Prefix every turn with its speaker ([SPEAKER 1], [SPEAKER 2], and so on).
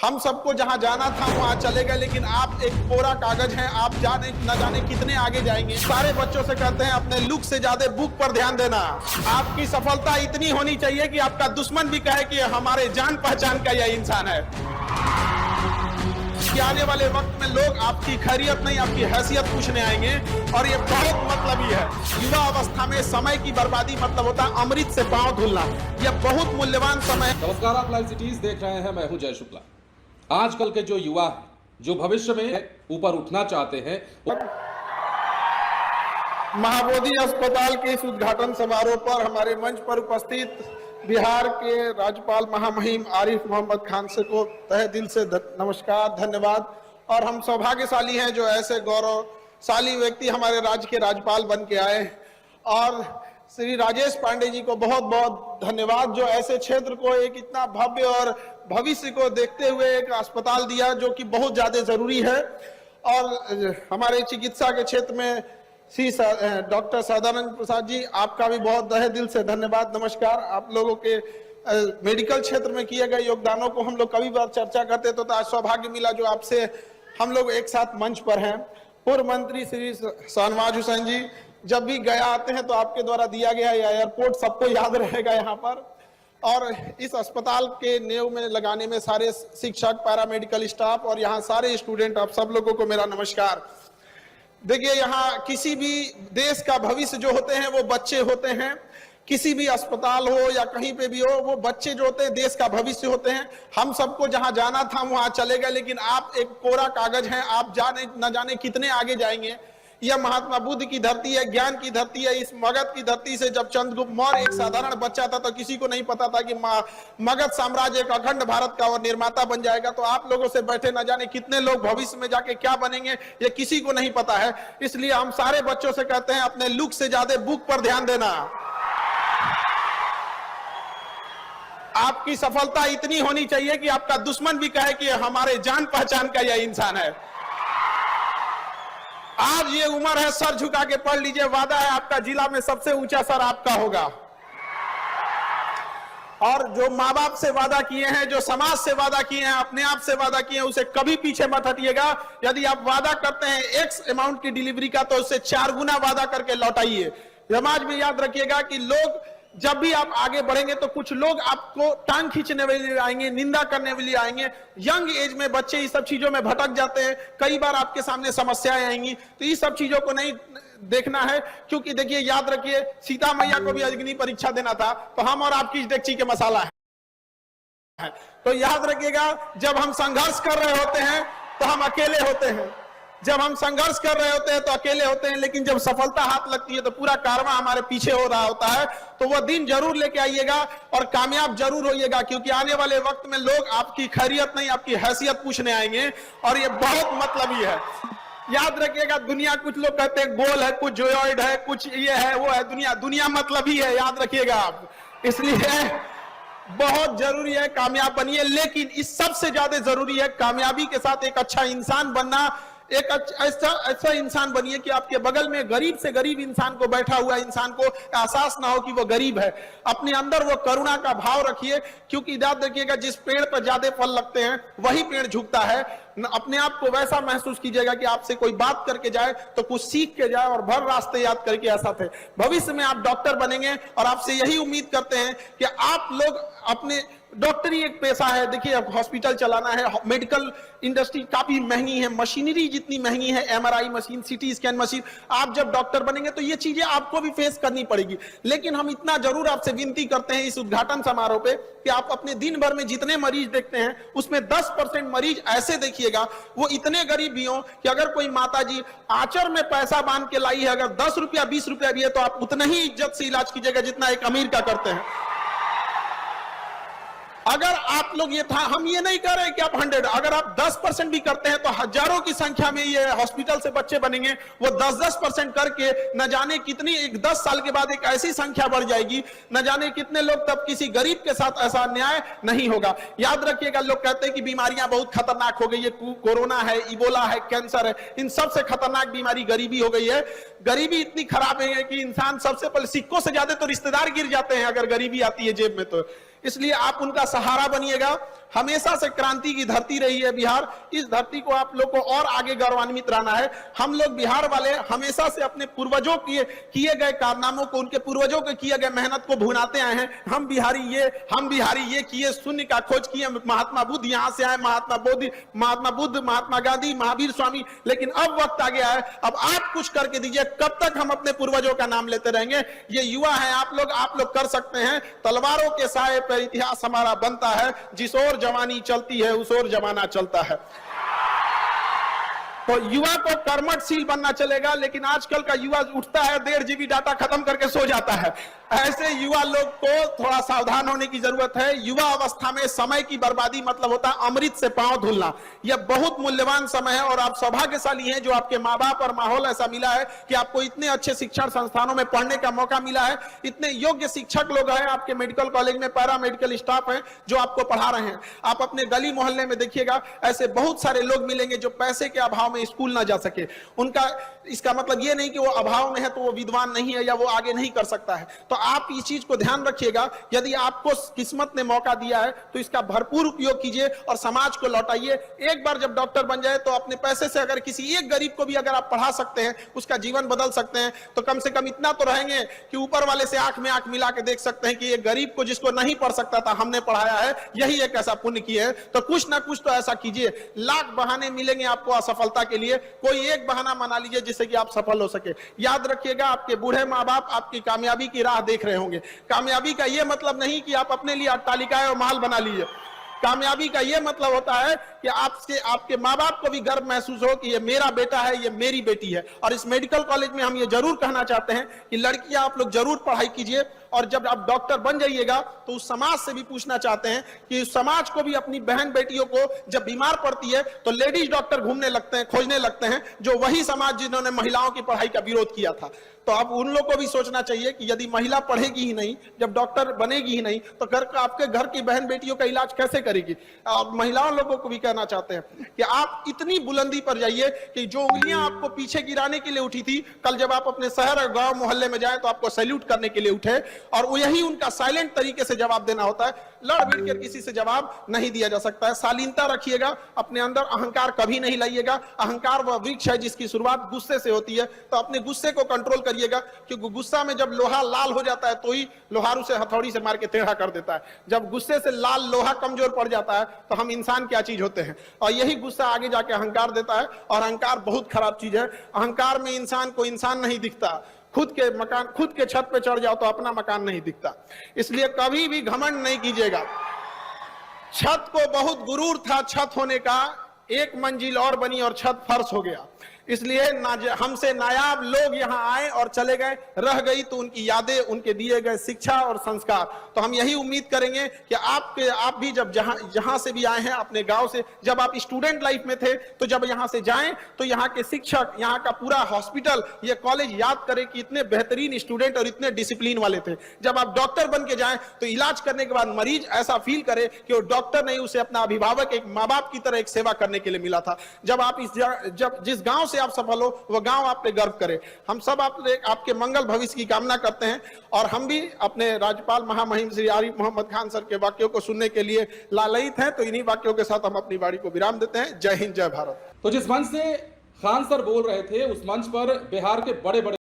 [SPEAKER 1] हम सबको जहां जाना था वहां चले गए, लेकिन आप एक कोरा कागज हैं। आप न जाने कितने आगे जाएंगे। सारे बच्चों से कहते हैं अपने लुक से ज्यादा बुक पर ध्यान देना। आपकी सफलता इतनी होनी चाहिए कि आपका दुश्मन भी कहे कि हमारे जान पहचान का यह इंसान है। कि आने वाले वक्त में लोग आपकी खैरियत नहीं आपकी हैसियत पूछने आएंगे, और ये बहुत मतलबी है। युवा अवस्था में समय की बर्बादी मतलब होता है अमृत से पांव धुलना। यह बहुत मूल्यवान समय।
[SPEAKER 2] नमस्कार, आप लाइव सिटीज देख रहे हैं। मैं हूं जय शुक्ला। आजकल के जो युवा हैं, जो भविष्य में ऊपर उठना चाहते हैं,
[SPEAKER 1] महाबोधि अस्पताल के इस उद्घाटन समारोह पर हमारे मंच पर उपस्थित बिहार के राज्यपाल महामहिम आरिफ मोहम्मद खान से को तहे दिल से नमस्कार, धन्यवाद। और हम सौभाग्यशाली हैं जो ऐसे गौरवशाली व्यक्ति हमारे राज्य के राज्यपाल बन के आए। और श्री राजेश पांडे जी को बहुत बहुत धन्यवाद, जो ऐसे क्षेत्र को एक इतना भव्य और भविष्य को देखते हुए एक अस्पताल दिया, जो कि बहुत ज्यादा जरूरी है। और हमारे चिकित्सा के क्षेत्र में श्री डॉक्टर सदानंद प्रसाद जी, आपका भी बहुत तहे दिल से धन्यवाद, नमस्कार। आप लोगों के मेडिकल क्षेत्र में किए गए योगदानों को हम लोग कभी बार चर्चा करते तो आज सौभाग्य मिला जो आपसे हम लोग एक साथ मंच पर हैं। पूर्व मंत्री श्री शाहनवाज हुसैन जी, जब भी गया आते हैं तो आपके द्वारा दिया गया एयरपोर्ट सबको याद रहेगा यहाँ पर। और इस अस्पताल के नींव में लगाने में सारे शिक्षक, पैरामेडिकल स्टाफ और यहाँ सारे स्टूडेंट, आप सब लोगों को मेरा नमस्कार। देखिए, यहाँ किसी भी देश का भविष्य जो होते हैं वो बच्चे होते हैं। किसी भी अस्पताल हो या कहीं पे भी हो, वो बच्चे जो होते हैं देश का भविष्य होते हैं। हम सबको जहां जाना था वहां चले गए, लेकिन आप एक कोरा कागज हैं। आप न जाने कितने आगे जाएंगे। यह महात्मा बुद्ध की धरती है, ज्ञान की धरती है। इस मगध की धरती से जब चंद्रगुप्त मौर्य एक साधारण बच्चा था तो किसी को नहीं पता था कि मगध साम्राज्य एक अखंड भारत का और निर्माता बन जाएगा। तो आप लोगों से बैठे न जाने कितने लोग भविष्य में जाके क्या बनेंगे ये किसी को नहीं पता है। इसलिए हम सारे बच्चों से कहते हैं अपने लुक से ज्यादा बुक पर ध्यान देना। आपकी सफलता इतनी होनी चाहिए कि आपका दुश्मन भी कहे कि हमारे जान पहचान का यह इंसान है। आज ये उम्र है, सर झुका के पढ़ लीजिए। वादा है आपका जिला में सबसे ऊंचा सर आपका होगा। और जो माँ बाप से वादा किए हैं, जो समाज से वादा किए हैं, अपने आप से वादा किए हैं, उसे कभी पीछे मत हटिएगा। यदि आप वादा करते हैं एक्स अमाउंट की डिलीवरी का, तो उससे 4 गुना वादा करके लौटाइए। समाज में याद रखिएगा कि लोग जब भी आप आगे बढ़ेंगे तो कुछ लोग आपको टांग खींचने के लिए आएंगे, निंदा करने के लिए आएंगे। यंग एज में बच्चे इस सब चीजों में भटक जाते हैं। कई बार आपके सामने समस्याएं आएंगी, तो इस सब चीजों को नहीं देखना है। क्योंकि देखिए, याद रखिए, सीता मैया को भी अग्नि परीक्षा देना था, तो हम और आपकी डेगची के मसाला है। तो याद रखिएगा, जब हम संघर्ष कर रहे होते हैं तो हम अकेले होते हैं। जब हम संघर्ष कर रहे होते हैं तो अकेले होते हैं, लेकिन जब सफलता हाथ लगती है तो पूरा कारवां हमारे पीछे हो रहा होता है। तो वह दिन जरूर लेके आइएगा और कामयाब जरूर होइएगा, क्योंकि आने वाले वक्त में लोग आपकी खैरियत नहीं आपकी हैसियत पूछने आएंगे, और ये बहुत मतलबी है। याद रखिएगा, दुनिया, कुछ लोग कहते हैं गोल है, कुछ जोयॉइड है, कुछ ये है वो है। दुनिया मतलबी है, याद रखिएगा आप। इसलिए बहुत जरूरी है कामयाब बनिए, लेकिन इस सबसे ज्यादा जरूरी है कामयाबी के साथ एक अच्छा इंसान बनना। एक ऐसा इंसान बनिए कि आपके बगल में गरीब से गरीब इंसान को, बैठा हुआ इंसान को एहसास ना हो कि वो गरीब है। अपने अंदर वो करुणा का भाव रखिए, क्योंकि याद रखिएगा, जिस पेड़ पर ज्यादा फल लगते हैं वही पेड़ झुकता है। अपने आप को वैसा महसूस कीजिएगा कि आपसे कोई बात करके जाए तो कुछ सीख के जाए और भर रास्ते याद करके ऐसा थे। भविष्य में आप डॉक्टर बनेंगे और आपसे यही उम्मीद करते हैं कि आप लोग अपने, डॉक्टरी एक पेशा है। देखिए, हॉस्पिटल चलाना है, मेडिकल इंडस्ट्री काफी महंगी है, मशीनरी जितनी महंगी है, MRI machine, CT scan machine. आप जब डॉक्टर बनेंगे तो ये चीजें आपको भी फेस करनी पड़ेगी। लेकिन हम इतना जरूर आपसे विनती करते हैं इस उद्घाटन समारोह पे कि आप अपने दिन भर में जितने मरीज देखते हैं उसमें 10% मरीज ऐसे देखिएगा, वो इतने गरीब भी हो कि अगर कोई माता जी आंचर में पैसा बांध के लाई है, अगर 10 रुपया 20 रुपया भी है, तो आप उतना ही इज्जत से इलाज कीजिएगा जितना एक अमीर का करते हैं। अगर आप लोग ये था, हम ये नहीं कह रहे कि आप 100, अगर आप 10% भी करते हैं तो हजारों की संख्या में ये हॉस्पिटल से बच्चे बनेंगे। वो 10% करके न जाने कितनी, 10 साल के बाद एक ऐसी संख्या बढ़ जाएगी, न जाने कितने लोग, तब किसी गरीब के साथ ऐसा अन्याय नहीं होगा। याद रखिएगा, लोग कहते हैं कि बीमारियां बहुत खतरनाक हो गई है, कोरोना है, इबोला है, कैंसर है, इन सबसे खतरनाक बीमारी गरीबी हो गई है। गरीबी इतनी खराब है कि इंसान सबसे पहले, सिक्कों से ज्यादा तो रिश्तेदार गिर जाते हैं अगर गरीबी आती है जेब में। तो इसलिए आप उनका सहारा बनिएगा हमेशा से क्रांति की धरती रही है बिहार। इस धरती को आप लोग को और आगे गौरवान्वित रहना है। हम लोग बिहार वाले हमेशा से अपने पूर्वजों किए गए कारनामों को, उनके पूर्वजों के किए गए मेहनत को भुनाते आए हैं। हम बिहारी ये किए, शून्य का खोज किए। महात्मा बुद्ध यहां से आए, महात्मा बुद्ध, महात्मा गांधी, महावीर स्वामी। लेकिन अब वक्त आ गया है, अब आप कुछ करके दीजिए। कब तक हम अपने पूर्वजों का नाम लेते रहेंगे? ये युवा है आप लोग कर सकते हैं। तलवारों के साए पर इतिहास हमारा बनता है, जिस ओर जवानी चलती है उस ओर जमाना चलता है। तो युवा को कर्मठशील बनना चलेगा, लेकिन आजकल का युवा उठता है 1.5 GB डाटा खत्म करके सो जाता है। ऐसे युवा लोग को थोड़ा सावधान होने की जरूरत है। युवा अवस्था में समय की बर्बादी मतलब होता है अमृत से पांव धुलना। यह बहुत मूल्यवान समय है और आप सौभाग्यशाली हैं जो आपके माँ बाप और माहौल ऐसा मिला है कि आपको इतने अच्छे शिक्षण संस्थानों में पढ़ने का मौका मिला है। इतने योग्य शिक्षक लोग हैं आपके मेडिकल कॉलेज में, पैरा मेडिकल स्टाफ है जो आपको पढ़ा रहे हैं। आप अपने गली मोहल्ले में देखिएगा, ऐसे बहुत सारे लोग मिलेंगे जो पैसे के अभाव में स्कूल ना जा सके। इसका मतलब ये नहीं कि वो अभाव में है तो वो विद्वान नहीं है या वो आगे नहीं कर सकता है। तो आप इस चीज को ध्यान रखिएगा, यदि आपको किस्मत ने मौका दिया है तो इसका भरपूर उपयोग कीजिए और समाज को लौटाइए। एक बार जब डॉक्टर बन जाए तो अपने पैसे से अगर किसी एक गरीब को भी अगर आप पढ़ा सकते हैं, उसका जीवन बदल सकते हैं, तो कम से कम इतना तो रहेंगे कि ऊपर वाले से आंख में आंख मिला के देख सकते हैं कि ये गरीब को जिसको नहीं पढ़ सकता था हमने पढ़ाया है, यही एक ऐसा पुण्य किया है। तो कुछ ना कुछ तो ऐसा कीजिए। लाख बहाने मिलेंगे आपको असफलता के लिए, कोई एक बहाना बना लीजिए जिससे कि आप सफल हो सके। याद रखिएगा, आपके बूढ़े माँ बाप आपकी कामयाबी की राह देख रहे होंगे। कामयाबी का यह मतलब नहीं कि आप अपने लिए अट्टालिकाएं और महल बना लीजिए। कामयाबी का यह मतलब होता है कि आपके माँ बाप को भी गर्व महसूस हो कि ये मेरा बेटा है, ये मेरी बेटी है। और इस मेडिकल कॉलेज में हम ये जरूर कहना चाहते हैं कि लड़कियां आप लोग जरूर पढ़ाई कीजिए, और जब आप डॉक्टर बन जाइएगा तो उस समाज से भी पूछना चाहते हैं कि उस समाज को भी अपनी बहन बेटियों को जब बीमार पड़ती है तो लेडीज डॉक्टर घूमने लगते हैं, खोजने लगते हैं, जो वही समाज जिन्होंने महिलाओं की पढ़ाई का विरोध किया था। तो अब उन लोग को भी सोचना चाहिए कि यदि महिला पढ़ेगी ही नहीं, जब डॉक्टर बनेगी ही नहीं, तो आपके घर की बहन बेटियों का इलाज कैसे करेगी? और महिलाओं लोगों को भी कहना चाहते हैं कि आप इतनी बुलंदी पर जाइए कि जो उंगलियां आपको पीछे गिराने के लिए उठी थी, कल जब आप अपने शहर और गांव मोहल्ले में जाएं तो आपको सैल्यूट करने के लिए उठे। और यही उनका साइलेंट तरीके से जवाब देना होता है। लड़ भिड़ कर किसी से जवाब नहीं दिया जा सकता है। शालीनता रखिएगा, अपने अंदर अहंकार कभी नहीं लाइएगा। अहंकार वह वृक्ष है जिसकी शुरुआत गुस्से से होती है। तो अपने गुस्से को कंट्रोल करिएगा, क्योंकि गुस्सा में जब लोहा लाल हो जाता है तो ही लोहारू से हथौड़ी से मार के टेढ़ा कर देता है। जब गुस्से से लाल लोहा कमजोर पड़ जाता है तो हम इंसान क्या चीज होते हैं। और यही गुस्सा आगे जाके अहंकार देता है, और अहंकार बहुत खराब चीज है। अहंकार में इंसान को इंसान नहीं दिखता। खुद के छत पे चढ़ जाओ तो अपना मकान नहीं दिखता। इसलिए कभी भी घमंड नहीं कीजिएगा। छत को बहुत गुरूर था छत होने का, एक मंजिल और बनी और छत फर्श हो गया। इसलिए हमसे नायाब लोग यहाँ आए और चले गए, रह गई तो उनकी यादें, उनके दिए गए शिक्षा और संस्कार। तो हम यही उम्मीद करेंगे कि आप भी जब जहां से भी आए हैं अपने गांव से, जब आप स्टूडेंट लाइफ में थे तो जब यहाँ से जाएं तो यहाँ के शिक्षक, यहाँ का पूरा हॉस्पिटल, ये कॉलेज याद करें कि इतने बेहतरीन स्टूडेंट और इतने डिसिप्लिन वाले थे। जब आप डॉक्टर बन के जाएं तो इलाज करने के बाद मरीज ऐसा फील करे कि वो डॉक्टर नहीं, उसे अपना अभिभावक, एक माँ बाप की तरह एक सेवा करने के लिए मिला था। जब आप जिस गांव से आप सफल हो वह गांव आप पे गर्व करे। हम सब आपके मंगल भविष्य की कामना करते हैं, और हम भी अपने राज्यपाल महामहिम श्री आरिफ मोहम्मद खान सर के वाक्यों को सुनने के लिए लालयित हैं। तो इन्हीं वाक्यों के साथ हम अपनी वाणी को विराम देते हैं। जय हिंद, जय भारत।
[SPEAKER 2] तो जिस मंच से खान सर बोल रहे थे, उस मंच पर बिहार के बड़े बड़े